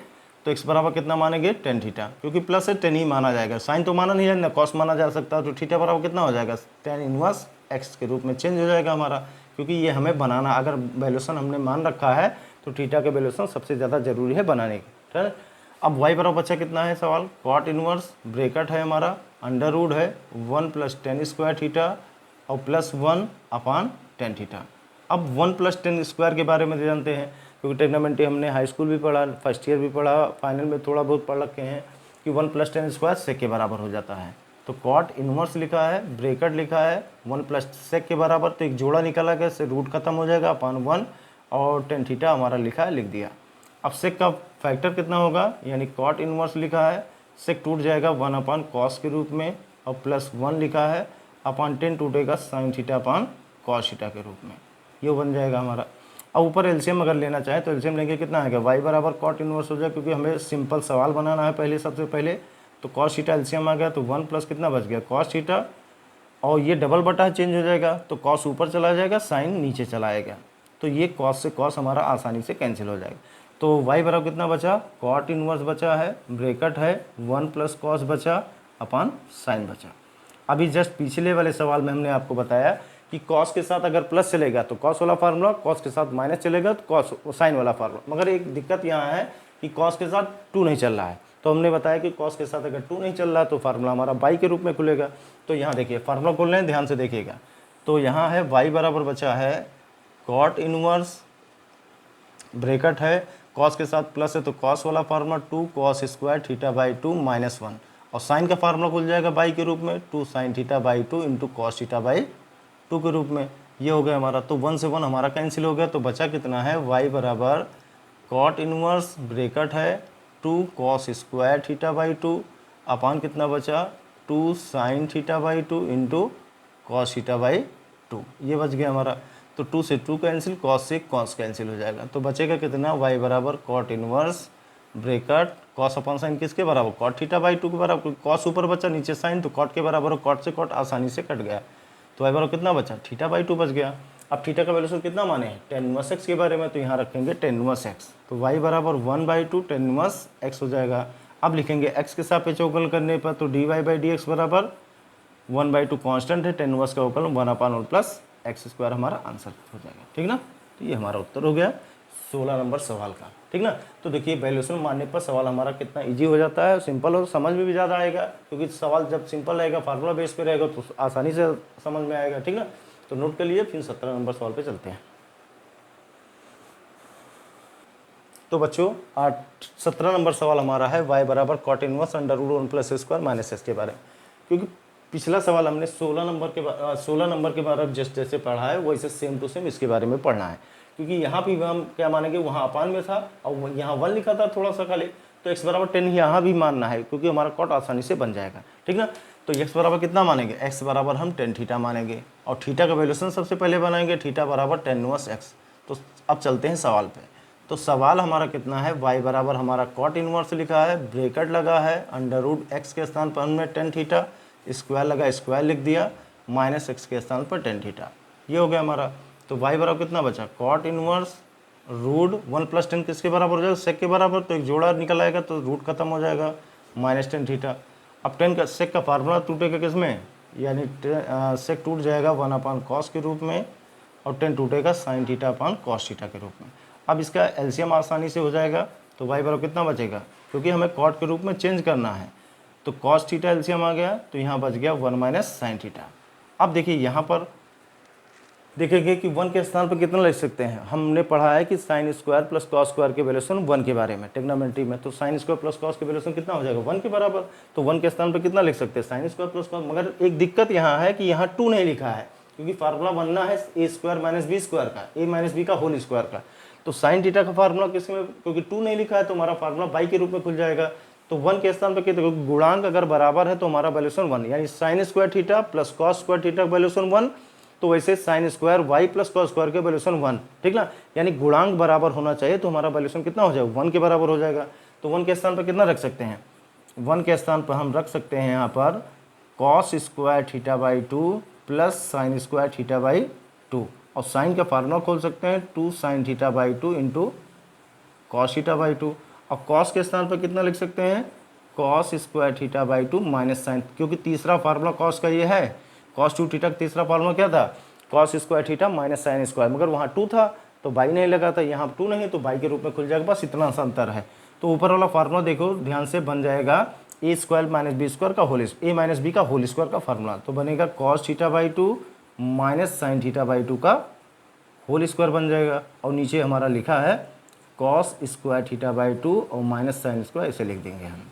तो x बराबर कितना मानेंगे 10 थीटा, क्योंकि प्लस है 10 ही माना जाएगा, साइन तो माना नहीं है ना, कॉस माना जा सकता है, तो थीटा बराबर कितना हो जाएगा 10 इनवर्स x के रूप में चेंज हो जाएगा हमारा, क्योंकि ये हमें बनाना, अगर वैल्यूएशन हमने मान रखा है तो थीटा के वैल्यूएशन सबसे ज़्यादा जरूरी है बनाने की, ठीक है। अब y बराबर बचा कितना है सवाल, कॉट इनवर्स ब्रैकेट है हमारा, अंडर रूट है 1 प्लस 10 स्क्वायर थीटा और प्लस 1 अपान 10 थीटा। अब 1 प्लस 10 स्क्वायर के बारे में जानते हैं, क्योंकि ट्रिग्नोमेट्री हमने हाई स्कूल भी पढ़ा, फर्स्ट ईयर भी पढ़ा, फाइनल में थोड़ा बहुत पढ़ रखे हैं कि 1 प्लस 10 स्क्वायर सेक के बराबर हो जाता है। तो कॉट इनवर्स लिखा है, ब्रैकेट लिखा है 1 प्लस सेक के बराबर, तो एक जोड़ा निकाला गया, इससे रूट खत्म हो जाएगा अपान 1, और 10 थीटा हमारा लिखा है, लिख दिया। अब सेक का फैक्टर कितना होगा, यानी कॉट इनवर्स लिखा है, सेक टूट जाएगा 1 अपान कॉस के रूप में, और प्लस 1 लिखा है अपान 10 टूटेगा sign theta upon cos theta के रूप में, ये बन जाएगा हमारा। अब ऊपर एलसीएम अगर लेना चाहे तो एलसीएम लेंगे, कितना आएगा y बराबर कॉट इनवर्स हो जाए, क्योंकि हमें सिंपल सवाल बनाना है पहले, सबसे पहले तो कॉस थीटा एलसीएम आ गया, तो 1 प्लस कितना बच गया कॉस थीटा, और ये डबल बटा चेंज हो जाएगा, तो कॉस ऊपर चला जाएगा, साइन नीचे चला आएगा, तो ये कॉस से कॉस हमारा आसानी से कैंसिल हो जाएगा। तो y बराबर कितना बचा, कॉट इनवर्स बचा है, ब्रैकेट है 1 प्लस कॉस बचा अपान साइन बचा। अभी जस्ट पिछले वाले सवाल में हमने आपको बताया कि कॉस के साथ अगर प्लस चलेगा तो कॉस वाला फार्मूला, कॉस के साथ माइनस चलेगा तो कॉस साइन वाला फार्मूला, मगर एक दिक्कत यहाँ है कि कॉस के साथ 2 नहीं चल रहा है, तो हमने बताया कि कॉस के साथ अगर 2 नहीं चल रहा तो फार्मूला हमारा y के रूप में खुलेगा। तो यहाँ देखिए फार्मूला खोल रहे हैं, ध्यान से देखिएगा, तो यहाँ है y बराबर बचा है कॉट इनवर्स ब्रैकेट है, कॉस के साथ प्लस है तो कॉस वाला फार्मूला 2 कॉस स्क्वायर थीटा/2 माइनस 1, और साइन का फार्मूला खुल जाएगा y के रूप में 2 साइन थीटा/2 इंटू कॉस थीटा/2 के रूप में, ये हो गया हमारा। तो 1 से 1 हमारा कैंसिल हो गया, तो बचा कितना है y बराबर कॉट इनवर्स ब्रैकेट है 2 कॉस स्क्वायर थीटा/2 अपान कितना बचा 2 sine theta into cos theta, ये बच गया हमारा। तो 2 से 2 कैंसिल, कॉस से कॉस कैंसिल हो जाएगा, तो बचेगा कितना y बराबर cot inverse bracket cos upon sine किसके बराबर, कॉट थीटा बाई 2 के बराबर। कॉस ऊपर बचा नीचे साइन, तो कॉट के बराबर हो, कॉट से कॉट आसानी से कट गया, तो वाई बराबर कितना बचा, थीटा बाई 2 बच गया। अब थीटा का वैल्यू कितना माने हैं, टेन इनवर्स एक्स के बारे में, तो यहाँ रखेंगे टेन इनवर्स एक्स, तो वाई बराबर 1/2 टेन इनवर्स एक्स हो जाएगा। अब लिखेंगे एक्स के सापेक्ष अवकलन करने पर, तो d y by d x बराबर 1/2 कॉन्स्टेंट है, टेन इनवर्स का अवकलन 1/1 प्लस एक्स स्क्वायर हमारा आंसर हो जाएगा, ठीक ना। तो ये हमारा उत्तर हो गया 16 नंबर सवाल का, ठीक ना। तो देखिए वैल्यूएशन मानने पर सवाल हमारा कितना इजी हो जाता है, सिंपल और समझ में भी ज़्यादा आएगा, क्योंकि सवाल जब सिंपल रहेगा, फार्मूला बेस पे रहेगा, तो आसानी से समझ में आएगा, ठीक ना। तो नोट कर लिए, फिर 17 नंबर सवाल पे चलते हैं। तो बच्चों 17 नंबर सवाल हमारा है y बराबर cot inverse under root 1 plus square minus x के बारे में। क्योंकि पिछला सवाल हमने 16 नंबर के बारे में जैसे पढ़ा है, वैसे सेम टू सेम इसके बारे में पढ़ना है। क्योंकि यहाँ भी हम क्या मानेंगे, वहाँ अपान में था और यहाँ 1 लिखा था थोड़ा सा खाली, तो x बराबर 10 यहाँ भी मानना है, क्योंकि हमारा कॉट आसानी से बन जाएगा, ठीक ना। तो x बराबर कितना मानेंगे, x बराबर हम 10 थीटा मानेंगे, और थीटा का वैल्यूएशन सबसे पहले बनाएंगे, थीटा बराबर 10 इनवर्स x। तो अब चलते हैं सवाल पे। तो सवाल हमारा कितना है, y बराबर हमारा कॉट इनवर्स लिखा है, ब्रेकेट लगा है, अंडर रूट एक्स के स्थान पर हमने 10 थीटा, स्क्वायर लगा स्क्वायर लिख दिया, माइनस एक्स के स्थान पर 10 थीटा, ये हो गया हमारा। तो y बराबर कितना बचा, कॉट इनवर्स रूट 1 प्लस 10 किसके बराबर हो जाएगा, सेक के बराबर, तो एक जोड़ा निकल आएगा, तो रूट खत्म हो जाएगा, माइनस 10 थीटा। अब 10 का सेक का फार्मूला टूटेगा किस में, यानी सेक टूट जाएगा 1/cos के रूप में, और 10 टूटेगा sine theta upon cos theta के रूप में। अब इसका एलसीएम आसानी से हो जाएगा, तो y बराबर कितना बचेगा, क्योंकि हमें कॉट के रूप में चेंज करना है, तो कॉस थीटा एलसीएम आ गया, तो यहाँ बच गया 1 माइनस साइन थीटा। अब देखिए यहाँ पर देखेंगे कि 1 के स्थान पर कितना लिख सकते हैं, हमने पढ़ा है कि sine square plus cos square के वैल्यूएशन 1 के बारे में ट्रिग्नोमेट्री में, तो साइन स्क्वायर प्लस कॉस के वैल्यूएशन कितना हो जाएगा 1 के बराबर, तो 1 के स्थान पर कितना लिख सकते हैं, साइन स्क्वायर प्लस कॉस। मगर एक दिक्कत यहाँ है कि यहाँ 2 नहीं लिखा है, क्योंकि फार्मूला बनना है ए स्क्वायर माइनस बी स्क्वायर का, ए माइनस बी का होल स्क्वायर का। तो साइन थीटा का फार्मूला किसमें, क्योंकि 2 नहीं लिखा है, तो हमारा फार्मूला बाई के रूप में खुल जाएगा। तो 1 के स्थान पर कितना, गुणांक अगर बराबर है तो हमारा वैल्यूएशन 1, यानी sine square theta plus cos square theta का वैल्यूएशन 1, तो वैसे sine square y plus cos square के वैल्यूएशन 1, ठीक ना। यानी गुणांक बराबर होना चाहिए, तो हमारा वैल्यूएशन कितना हो जाएगा 1 के बराबर हो जाएगा। तो 1 के स्थान पर कितना रख सकते हैं, 1 के स्थान पर हम रख सकते हैं यहाँ पर cos square theta by 2 plus sine square theta by 2, और साइन का फार्मूला खोल सकते हैं 2 sign theta by 2 into cos theta by 2, और कॉस के स्थान पर कितना लिख सकते हैं, cos square theta by 2 minus sine, क्योंकि तीसरा फार्मूला कॉस का ये है, कॉस 2 थीटा का तीसरा फार्मूला क्या था, cos square theta minus sine square, मगर वहाँ 2 था तो बाई नहीं लगा था, यहाँ 2 नहीं तो बाई के रूप में खुल जाएगा, बस इतना सा अंतर है। तो ऊपर वाला फार्मूला देखो ध्यान से, बन जाएगा a square minus b square का होल, ए माइनस बी का होल स्क्वायर का फार्मूला, तो बनेगा cos theta by 2 minus sine theta by 2 का होल स्क्वायर बन जाएगा, और नीचे हमारा लिखा है कॉस स्क्वायर थीटा बाई 2 और माइनस साइन स्क्वायर, ऐसे लिख देंगे हम,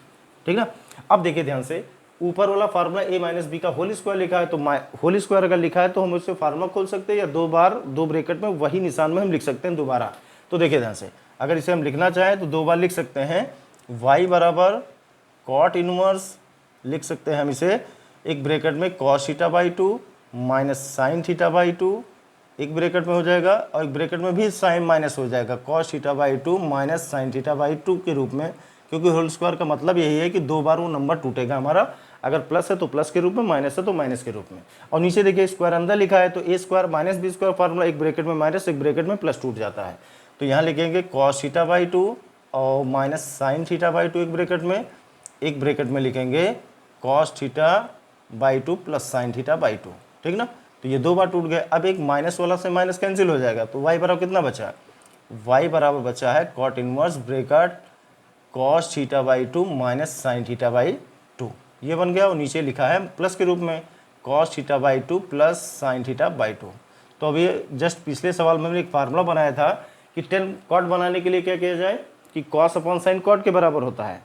ठीक ना। अब देखिए ध्यान से, ऊपर वाला फार्मूला ए माइनस बी का होल स्क्वायर लिखा है, तो होल स्क्वायर अगर लिखा है तो हम उससे फार्मूला खोल सकते हैं, या 2 बार 2 ब्रैकेट में वही निशान में हम लिख सकते हैं दोबारा। तो देखिए ध्यान से, अगर इसे हम लिखना चाहें तो 2 बार लिख सकते हैं, y बराबर कॉट इनवर्स लिख सकते हैं हम इसे, एक ब्रैकेट में cos theta by 2 minus sine theta by 2, एक ब्रैकेट में हो जाएगा, और एक ब्रैकेट में भी साइन माइनस हो जाएगा, cos theta by 2 minus sine theta by 2 के रूप में, क्योंकि होल स्क्वायर का मतलब यही है कि 2 बार वो नंबर टूटेगा हमारा, अगर प्लस है तो प्लस के रूप में, माइनस है तो माइनस के रूप में। और नीचे देखिए स्क्वायर अंदर लिखा है, तो a square minus b square formula, एक ब्रैकेट में माइनस एक ब्रैकेट में प्लस टूट जाता है, तो यहाँ लिखेंगे कॉस थीटा बाई 2 और माइनस साइन थीटा बाई 2 एक ब्रैकेट में, एक ब्रैकेट में लिखेंगे cos theta by 2 plus sine theta by 2, ठीक ना। तो ये 2 बार टूट गए, अब एक माइनस वाला से माइनस कैंसिल हो जाएगा, तो y बराबर कितना बचा, y बराबर बचा है cot inverse bracket cos theta by 2 minus sine theta by 2, ये बन गया, और नीचे लिखा है प्लस के रूप में cos theta by 2 plus sine theta by 2। तो अभी जस्ट पिछले सवाल में हमने एक फार्मूला बनाया था कि 10 कॉट बनाने के लिए क्या किया जाए, कि कॉस अपॉन साइन कॉट के बराबर होता है,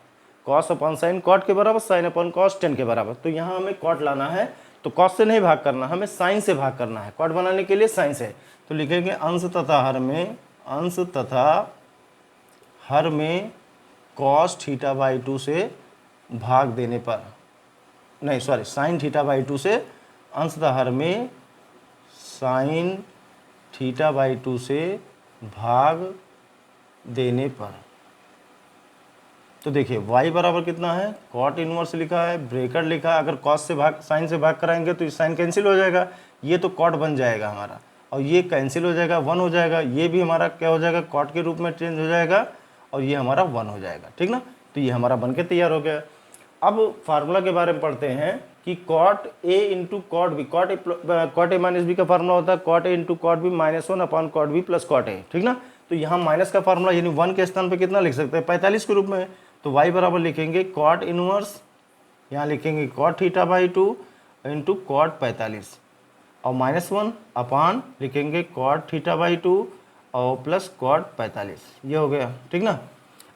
कॉस अपॉन साइन कॉट के बराबर, साइन अपॉन कॉस 10 के बराबर। तो यहाँ हमें कॉट लाना है, तो कॉस से नहीं भाग करना, हमें साइन से भाग करना है, कॉट बनाने के लिए साइन से। तो लिखेंगे अंश तथा हर में, अंश तथा हर में कॉस थीटा बाई 2 से भाग देने पर, नहीं सॉरी, साइन थीटा बाई 2 से अंश तथा हर में साइन थीटा बाई 2 से भाग देने पर, तो देखिए y बराबर कितना है, कॉट इनवर्स लिखा है, ब्रेकेट लिखा है, अगर कॉस से भाग साइन से भाग कराएंगे तो साइन कैंसिल हो जाएगा, ये तो कॉट बन जाएगा हमारा, और ये कैंसिल हो जाएगा, 1 हो जाएगा, ये भी हमारा क्या हो जाएगा, कॉट के रूप में चेंज हो जाएगा, और ये हमारा 1 हो जाएगा, ठीक ना। तो ये हमारा बन के तैयार हो गया। अब फार्मूला के बारे में पढ़ते हैं कि cot A into cot B, cot A minus B का फार्मूला होता है cot A into cot B -1 upon cot B plus cot A, ठीक ना। तो यहाँ माइनस का फार्मूला यानी 1 के स्थान पे कितना लिख सकते हैं, 45 के रूप में। तो y बराबर लिखेंगे कॉट इनवर्स, यहाँ लिखेंगे cot theta by 2 into cot 45 और -1 अपान लिखेंगे कॉट थीटा बाई 2 और प्लस कॉट 45, ये हो गया, ठीक ना।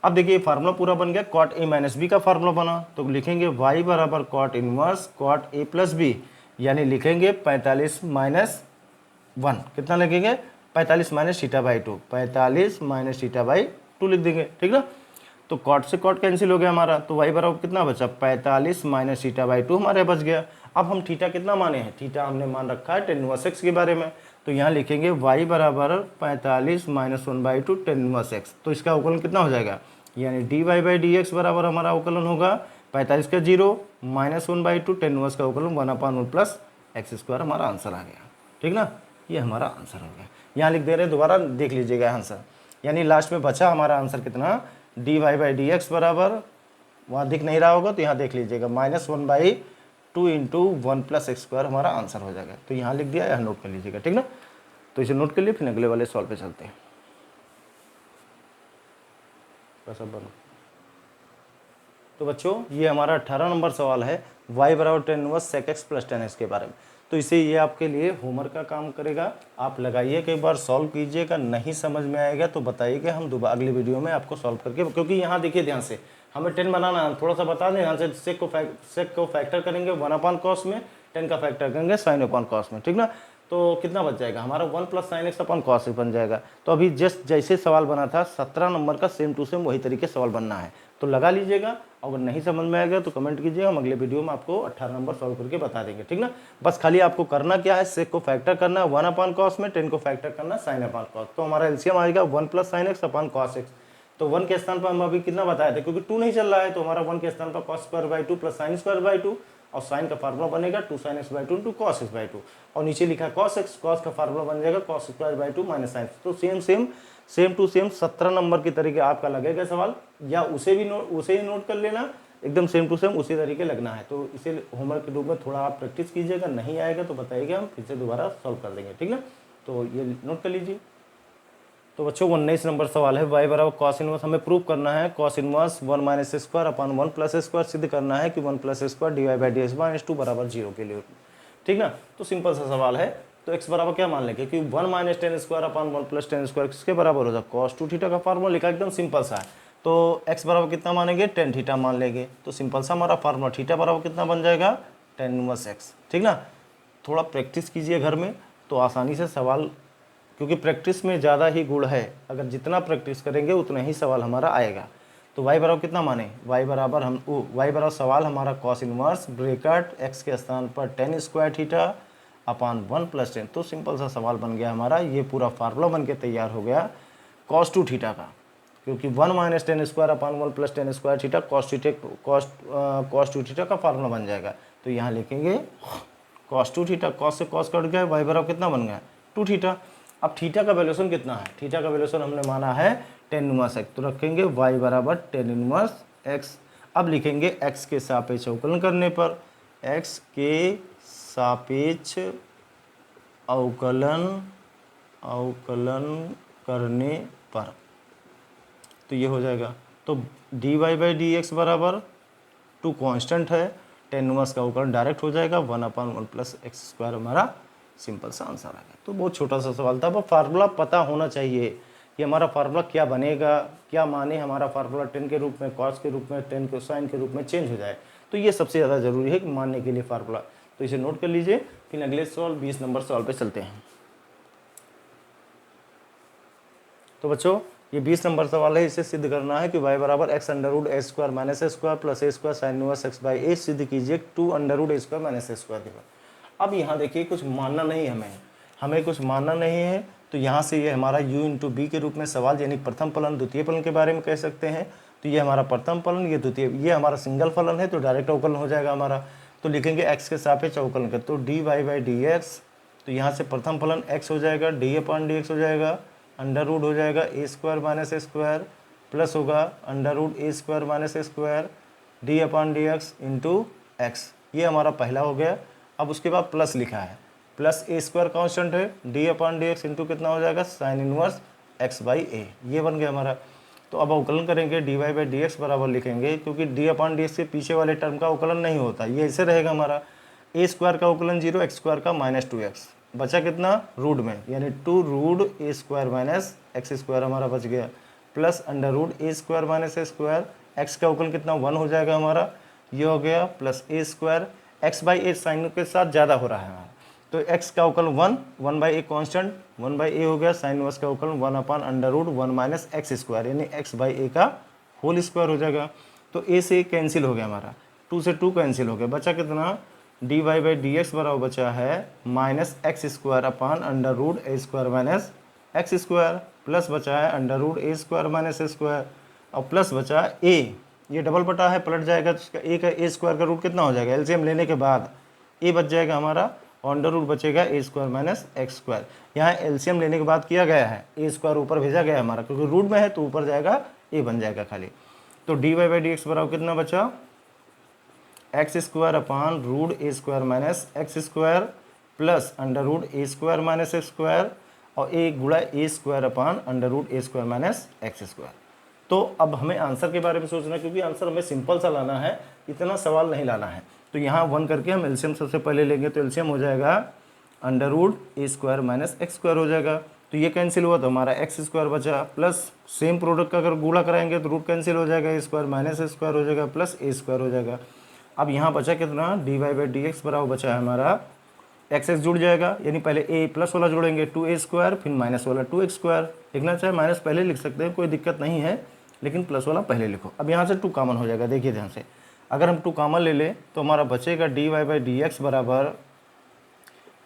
अब देखिए फार्मूला पूरा बन गया, कॉट ए माइनस बी का फार्मूला बना, तो लिखेंगे y बराबर cot inverse cot A plus B, यानी लिखेंगे 45 माइनस 1, कितना लिखेंगे 45 minus theta by 2, 45 minus theta by 2 लिख देंगे, ठीक ना। तो कॉट से कॉट कैंसिल हो गया हमारा, तो y बराबर कितना बचा, 45 माइनस थीटा बाई 2 हमारे बच गया। अब हम थीटा कितना माने हैं, थीटा हमने मान रखा है tan इनवर्स x के बारे में, तो यहाँ लिखेंगे y बराबर 45 माइनस 1/2 tan इनवर्स x, तो इसका अवकलन कितना हो जाएगा, यानी dy बाई डी एक्स बराबर हमारा अवकलन होगा 45 का 0 -1/2 tan इनवर्स का अवकलन 1/1 प्लस एक्स स्क्वायर, हमारा आंसर आ गया, ठीक ना। ये हमारा आंसर हो गया, यहाँ लिख दे रहे हैं, दोबारा देख लीजिएगा आंसर, यानी लास्ट में बचा हमारा आंसर कितना, dy बाई डी एक्स बराबर, वहाँ दिख नहीं रहा होगा तो यहाँ देख लीजिएगा -1/2 इंटू 1 प्लस एक्स स्क्वायर हमारा आंसर हो जाएगा। तो यहाँ लिख दिया, यहाँ नोट कर लीजिएगा, ठीक ना। तो इसे नोट कर लिए, फिर अगले वाले सॉल्व पे चलते हैं। सब बनो। तो बच्चों ये हमारा 18 नंबर सवाल है, y बराबर tan inverse sec x plus tan x के बारे में। तो इसे ये आपके लिए होमवर्क का काम करेगा, आप लगाइए, कई बार सॉल्व कीजिएगा, नहीं समझ में आएगा तो बताइएगा, हम दोबारा अगली वीडियो में आपको सॉल्व करके, क्योंकि यहाँ देखिए ध्यान से, हमें 10 बनाना है, थोड़ा सा बता दें, यहाँ से सेक को फैक्टर करेंगे 1/cos में, 10 का फैक्टर करेंगे sin/cos में, ठीक ना। तो कितना बच जाएगा हमारा 1 plus sine x upon cos x बन जाएगा। तो अभी जस्ट जैसे सवाल बना था 17 नंबर का सेम टू सेम वही तरीके सवाल बनना है, तो लगा लीजिएगा। अगर नहीं समझ में आएगा तो कमेंट कीजिएगा, हम अगले वीडियो में आपको 18 नंबर सॉल्व करके बता देंगे, ठीक ना। बस खाली आपको करना क्या है, सेक को फैक्टर करना है 1/cos में, 10 को फैक्टर करना sin/cos, तो हमारा एलसीएम आएगा 1 plus sine x upon cos x. तो 1 के स्थान पर हम अभी कितना बताए थे, क्योंकि 2 नहीं चल रहा है, तो हमारा 1 के स्थान पर cos square by 2 plus sine square by 2, और साइन का फार्मूला बनेगा 2 sin x by 2 into cos x by 2, और नीचे लिखा cos x, cos का फार्मूला बन जाएगा cos square by 2 minus sine. तो सेम टू सेम 17 नंबर की तरीके आपका लगेगा सवाल, या उसे ही नोट कर लेना, एकदम सेम टू सेम उसी तरीके लगना है। तो इसे होमवर्क के रूप में थोड़ा आप प्रैक्टिस कीजिएगा, नहीं आएगा तो बताइएगा, हम फिर से दोबारा सॉल्व कर देंगे, ठीक ना। तो ये नोट कर लीजिए। तो बच्चों 19 नंबर सवाल है, y बराबर cos इनवर्स, हमें प्रूव करना है cos inverse 1 minus square upon 1 plus square, सिद्ध करना है कि 1 plus square d y by d x minus 2 बराबर 0 के लिए, ठीक ना। तो सिंपल सा सवाल है, तो x बराबर क्या मान लेंगे, क्योंकि 1 minus ten square upon 1 plus ten square किसके बराबर होगा, cos 2 थीटा का फार्मूला लिखा, एकदम सिंपल सा है। तो x बराबर कितना मानेंगे, tan थीटा मान लेंगे, तो सिंपल सा हमारा फार्मूला थीटा बराबर कितना बन जाएगा, tan इनवर्स x, ठीक ना। थोड़ा प्रैक्टिस कीजिए घर में, तो आसानी से सवाल, क्योंकि प्रैक्टिस में ज़्यादा ही गुण है, अगर जितना प्रैक्टिस करेंगे उतना ही सवाल हमारा आएगा। तो y बराबर कितना माने, y बराबर सवाल हमारा cos इनवर्स ब्रेकेट x के स्थान पर tan square theta upon 1 plus 10, तो सिंपल सा सवाल बन गया हमारा, ये पूरा फार्मूला बन के तैयार हो गया cos 2 थीटा का, क्योंकि 1 minus ten square upon 1 plus ten square theta cos 2 theta का फार्मूला बन जाएगा। तो यहाँ लिखेंगे cos 2 थीटा, cos से cos कट गया, y बराबर कितना बन गया 2 थीटा। अब थीटा का वैल्यूशन कितना है, थीटा का वैल्यूशन हमने माना है tan इनवर्स x, तो रखेंगे y बराबर tan इनवर्स x। अब लिखेंगे x के सापेक्ष अवकलन करने पर, x के सापेक्ष अवकलन करने पर, तो ये हो जाएगा। तो dy बाई डी एक्स बराबर 2 कांस्टेंट है, tan इनवर्स का अवकलन डायरेक्ट हो जाएगा 1/1 प्लस एक्स स्क्वायर, हमारा सिंपल सा आंसर आ गया। तो बहुत छोटा सा सवाल था, अब फार्मूला पता होना चाहिए कि हमारा फार्मूला क्या बनेगा, क्या माने हमारा फार्मूला 10 के रूप में, कॉस के रूप में, 10 के साइन के रूप में चेंज हो जाए, तो ये सबसे ज़्यादा ज़रूरी है कि मानने के लिए फार्मूला। तो इसे नोट कर लीजिए, फिर अगले सवाल 20 नंबर सवाल पे चलते हैं। तो बच्चों ये 20 नंबर सवाल है, इसे सिद्ध करना है कि y बराबर x under root A square minus A square plus A square sine inverse x by a, सिद्ध कीजिए 2 अंडर रूट ए स्क्वायर माइनस ए स्क्वायर के बाद। अब यहाँ देखिए कुछ मानना नहीं है, हमें कुछ मानना नहीं है, तो यहाँ से ये हमारा u इंटू बी के रूप में सवाल, यानी प्रथम फलन द्वितीय फलन के बारे में कह सकते हैं, तो ये हमारा प्रथम फलन, ये द्वितीय, ये हमारा सिंगल फलन है तो डायरेक्ट अवकलन हो जाएगा हमारा। तो लिखेंगे x के सापेक्ष अवकलन कर, तो dy बाई डी एक्स, तो यहाँ से प्रथम फलन x हो जाएगा, डी अपॉन डी एक्स हो जाएगा, अंडर रूट हो जाएगा a square minus A square, plus होगा अंडर रूट ए स्क्वायर माइनस ए square d upon d x into x. ये हमारा पहला हो गया। अब उसके बाद प्लस लिखा है, प्लस ए स्क्वायर कॉन्स्टेंट है, d upon d x into कितना हो जाएगा sine inverse x by A, ये बन गया हमारा। तो अब अवकलन करेंगे d y by d x बराबर लिखेंगे, क्योंकि डी अपॉन डी एक्स के पीछे वाले टर्म का अवकलन नहीं होता, ये ऐसे रहेगा हमारा, ए स्क्वायर का अवकलन 0, एक्स स्क्वायर का -2x, बचा कितना रूट में, यानी 2 रूट ए स्क्वायर माइनस एक्स स्क्वायर हमारा बच गया, प्लस अंडर रूट ए स्क्वायर माइनस ए स्क्वायर, एक्स का अवकलन कितना 1 हो जाएगा हमारा, ये हो गया, plus A square, x by A sine के साथ ज़्यादा हो रहा है हमारा, तो x का अवकलन 1 by A constant 1 by A हो गया, साइन इनवर्स का अवकलन 1 upon under root 1 minus x square, यानी x बाई ए का होल स्क्वायर हो जाएगा। तो a से कैंसिल हो गया हमारा, 2 से 2 कैंसिल हो गया, बचा कितना d y by d x बराबर बचा है minus x square upon under root ए square minus x square, plus बचा है अंडर रूट ए स्क्वायर माइनस ए स्क्वायर, और प्लस बचा a, ये डबल बटा है पलट जाएगा, तो इसका a का ए स्क्वायर का रूट कितना हो जाएगा, एलसीएम लेने के बाद a बच जाएगा हमारा, और अंडर रूट बचेगा ए स्क्वायर माइनस एक्स स्क्वायर। यहाँ एलसीएम लेने के बाद किया गया है, ए स्क्वायर ऊपर भेजा गया है हमारा, क्योंकि रूट में है तो ऊपर जाएगा, ए बन जाएगा खाली। तो d y by d x बराबर कितना बचा, एक्स स्क्वायर अपॉन रूट ए square minus x square plus under root ए स्क्वायर माइनस एक्स स्क्वायर, और ए गुणा a square upon under root A square minus x square. तो अब हमें answer के बारे में सोचना है, क्योंकि आंसर हमें सिंपल सा लाना है, इतना सवाल नहीं लाना है। तो यहाँ 1 करके हम एलसीएम सबसे पहले लेंगे, तो एलसीएम हो जाएगा अंडर रूट ए स्क्वायर माइनस एक्स स्क्वायर हो जाएगा, तो ये कैंसिल हुआ तो हमारा एक्स स्क्वायर बचा, प्लस सेम प्रोडक्ट का अगर गुणा कराएंगे तो रूट कैंसिल हो जाएगा, a square minus A square हो जाएगा, प्लस ए स्क्वायर हो जाएगा। अब यहाँ बचा कितना, d y by d x बराबर बचा है हमारा, एक्स एक्स जुड़ जाएगा, यानी पहले ए प्लस वाला जोड़ेंगे 2a स्क्वायर, फिर माइनस वाला 2x स्क्वायर, लिखना चाहे माइनस पहले लिख सकते हैं, कोई दिक्कत नहीं है, लेकिन प्लस वाला पहले लिखो। अब यहाँ से 2 कॉमन हो जाएगा, देखिए ध्यान से, अगर हम 2 कॉमन ले लें तो हमारा बचेगा d y by d x बराबर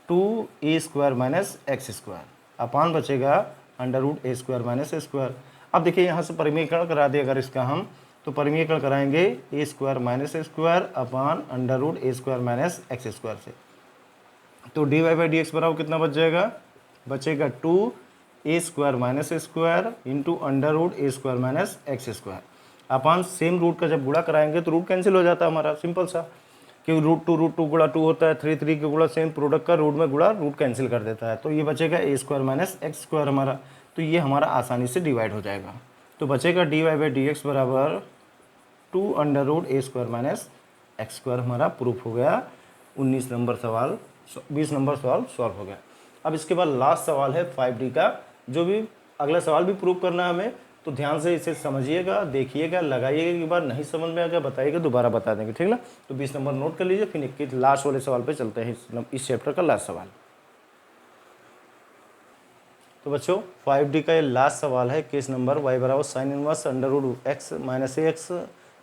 2a square minus x square, upon बचेगा अंडर रूट ए स्क्वायर माइनस ए स्क्वायर। अब देखिए यहाँ से परिमीकरण करा दे अगर इसका हम, तो परिमीकरण कराएंगे A square minus A square upon under root A square minus x square से, तो d y by d x बराबर कितना बच जाएगा, बचेगा 2a स्क्वायर माइनस ए स्क्वायर इंटू अंडर रूट ए square minus x square, upon same root का जब गुणा कराएंगे तो रूट कैंसिल हो जाता है हमारा, सिंपल सा, क्योंकि रूट टू गुणा 2 होता है, 3 के गुणा सेम प्रोडक्ट का रूट में गुणा रूट कैंसिल कर देता है, तो ये बचेगा ए स्क्वायर माइनस एक्स स्क्वायर हमारा, तो ये हमारा आसानी से डिवाइड हो जाएगा। तो बचेगा d y by d x बराबर 2 अंडर रूट ए स्क्वायर माइनस एक्स स्क्वायर, हमारा प्रूफ हो गया। 19 नंबर सवाल, 20 नंबर सवाल सॉल्व हो गया। अब इसके बाद लास्ट सवाल है 5D का, जो भी अगला सवाल भी प्रूव करना है हमें, तो ध्यान से इसे समझिएगा, देखिएगा, लगाइएगा, एक बार नहीं समझ में आ गया बताइएगा, दोबारा बता देंगे, ठीक ना। तो 20 नंबर नोट कर लीजिए, फिर 21 लास्ट वाले सवाल पे चलते हैं, इस चैप्टर का लास्ट सवाल। तो बच्चों 5D का ये लास्ट सवाल है, केस नंबर y बराबर sine inverse under root x minus A x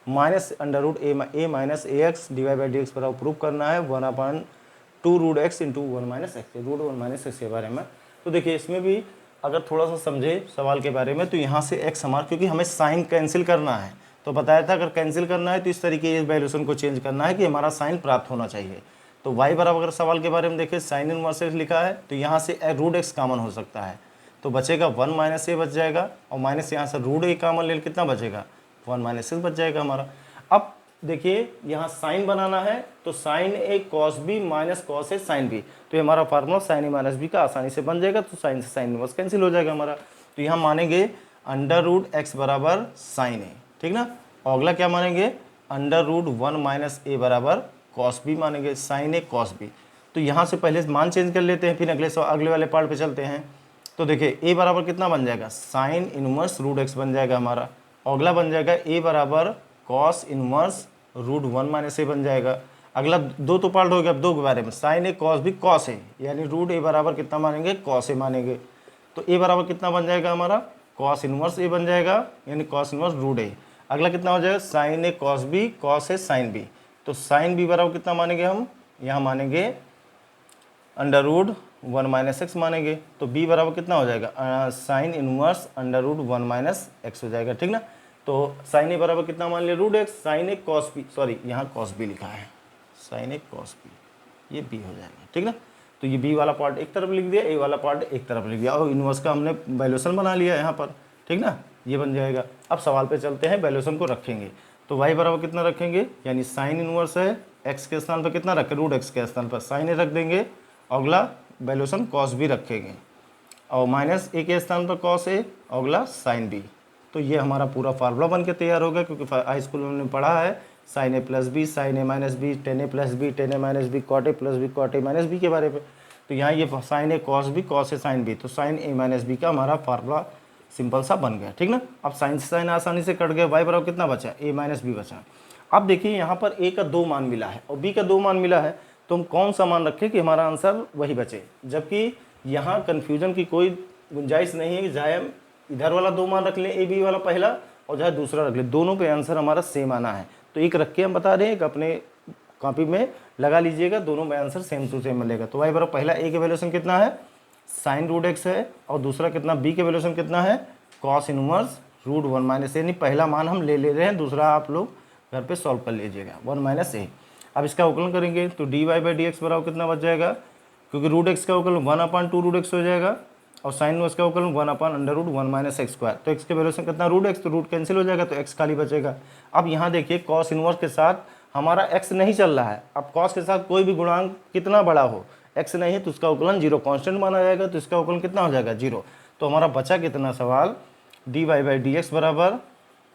minus under root A minus A x d y by d x बराबर प्रूव करना है 1/2 root x into 1 minus x, root 1 minus x के बारे में। तो देखिए इसमें भी अगर थोड़ा सा समझे सवाल के बारे में, तो यहाँ से एक्स हमारा, क्योंकि हमें साइन कैंसिल करना है, तो बताया था अगर कैंसिल करना है तो इस तरीके इस वैल्यूशन को चेंज करना है कि हमारा साइन प्राप्त होना चाहिए। तो y बराबर अगर सवाल के बारे में देखें साइन इनवर्स एक्स लिखा है, तो यहाँ से रूट एक्स कॉमन हो सकता है, तो बचेगा 1 माइनस ए बच जाएगा, और माइनस यहाँ से रूट ए कॉमन ले कितना बचेगा 1 माइनस एक्स बच जाएगा हमारा। अब देखिए यहाँ साइन बनाना है, तो sine A cos B minus cos A sine B, तो ये हमारा formula sign A minus B का आसानी से बन जाएगा, तो साइन से साइन इनवर्स कैंसिल हो जाएगा हमारा। तो यहाँ मानेंगे अंडर रूट एक्स बराबर साइन ए, ठीक ना, और अगला क्या मानेंगे अंडर रूट 1 माइनस ए बराबर कॉस बी मानेंगे, साइन ए कॉस बी। तो यहाँ से पहले मान चेंज कर लेते हैं, फिर अगले वाले पार्ट पे चलते हैं। तो देखिए ए बराबर कितना बन जाएगा साइन इनवर्स रूट एक्स बन जाएगा हमारा, और अगला बन जाएगा ए बराबर कॉस इनवर्स रूट 1 माइनस ए बन जाएगा। अगला 2 तो पार्ट हो गया, अब 2 के बारे में, sign A cos B cos ए, यानी रूट ए बराबर कितना मानेंगे कॉस ए मानेंगे, तो ए बराबर कितना बन जाएगा हमारा कॉस इनवर्स ए बन जाएगा, यानी कॉस इनवर्स रूट ए। अगला कितना हो जाएगा sign A cos B cos A sine B, तो साइन बी बराबर कितना मानेंगे हम, यहाँ मानेंगे अंडर रूट 1 माइनस एक्स मानेंगे, तो बी बराबर कितना हो जाएगा sine inverse under root 1 minus x हो जाएगा, ठीक ना। तो साइन ए बराबर कितना मान लिया root x, sign A cos B, sorry यहाँ कॉस बी लिखा है, साइन ए कॉस बी, ये बी हो जाएगा, ठीक ना। तो ये बी वाला पार्ट एक तरफ लिख दिया, ए वाला पार्ट एक तरफ लिख दिया, और इन्वर्स का हमने वैल्यूएशन बना लिया यहाँ पर, ठीक ना, ये बन जाएगा। अब सवाल पे चलते हैं, वैल्यूएशन को रखेंगे तो वाई बराबर कितना रखेंगे, यानी साइन इन्वर्स है एक्स के स्थान पर कितना रखें, रूट एक्स के स्थान पर साइन ए रख देंगे, अगला वैल्यूएशन कॉस बी रखेंगे, और माइनस ए के स्थान पर कॉस ए, अगला साइन बी। तो ये हमारा पूरा फार्मूला बन के तैयार हो गया, क्योंकि हाई स्कूल में हमने पढ़ा है sine A plus B, sine A minus B, tan A plus B, tan A minus B, cot A plus B, cot A minus B के बारे में। तो यहाँ ये sine A cos B, cos A sine B, तो sine A minus B का हमारा formula simple सा बन गया, ठीक ना। अब साइन से साइन आसानी से कट गया, वाई बराबर कितना बचा, ए माइनस बी बचा। अब देखिए यहाँ पर ए का 2 मान मिला है और बी का 2 मान मिला है, तो हम कौन सा मान रखें कि हमारा आंसर वही बचे, जबकि यहाँ कन्फ्यूजन की कोई गुंजाइश नहीं है कि चाहे हम इधर वाला 2 मान रख लें ए बी वाला पहला, और चाहे दूसरा रख लें, दोनों पे आंसर हमारा सेम आना है। तो एक रख के हम बता रहे हैं कि अपने कॉपी में लगा लीजिएगा, दोनों में आंसर सेम टू सेम मिलेगा। तो वाई बराबर पहला ए के वैल्यूएशन कितना है, साइन रूट एक्स है, और दूसरा कितना बी के वैल्यूएशन कितना है, कॉस इनवर्स रूट 1 माइनस ए, नहीं पहला मान हम ले रहे हैं, दूसरा आप लोग घर पे सॉल्व कर लीजिएगा, 1 माइनस ए। अब इसका अवकलन करेंगे तो d y by d x बराबर कितना बच जाएगा, क्योंकि रूट एक्स का अवकलन 1/2 रूट एक्स हो जाएगा, और साइन इनवर्स का अवकलन 1/√1 माइनस एक्स स्क्वायर। तो एक्स के वैल्यूएशन कितना रूट एक्स, तो रूट कैंसिल हो जाएगा, तो एक्स खाली बचेगा। अब यहाँ देखिए कॉस इनवर्स के साथ हमारा एक्स नहीं चल रहा है, अब कॉस के साथ कोई भी गुणांक कितना बड़ा हो, एक्स नहीं है तो उसका अवकलन 0 कांस्टेंट माना जाएगा, तो इसका अवकलन कितना हो जाएगा 0। तो हमारा बचा कितना सवाल, d y by d x बराबर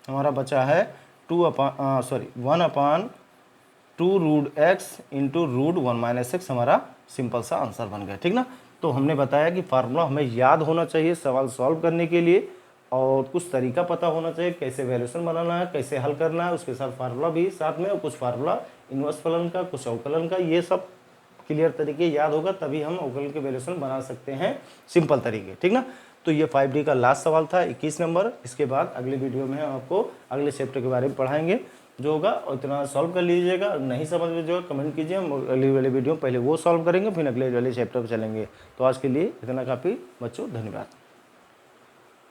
हमारा बचा है 1/2 root x into root 1 minus x, हमारा सिंपल सा आंसर बन गया, ठीक ना। तो हमने बताया कि फार्मूला हमें याद होना चाहिए सवाल सॉल्व करने के लिए, और कुछ तरीका पता होना चाहिए कैसे वैल्यूएशन बनाना है, कैसे हल करना है, उसके साथ फार्मूला भी साथ में, और कुछ फार्मूला इन्वर्स फलन का, कुछ अवकलन का, ये सब क्लियर तरीके याद होगा, तभी हम अवकलन के वैल्यूएशन बना सकते हैं सिंपल तरीके, ठीक ना। तो ये 5D का लास्ट सवाल था 21 नंबर। इसके बाद अगले वीडियो में हम आपको अगले चैप्टर के बारे में पढ़ाएंगे, जो होगा उतना सॉल्व कर लीजिएगा, नहीं समझ में जो कमेंट कीजिए, हम अगले वाले वीडियो पहले वो सॉल्व करेंगे, फिर अगले वाले चैप्टर पर चलेंगे। तो आज के लिए इतना काफ़ी बच्चों, धन्यवाद।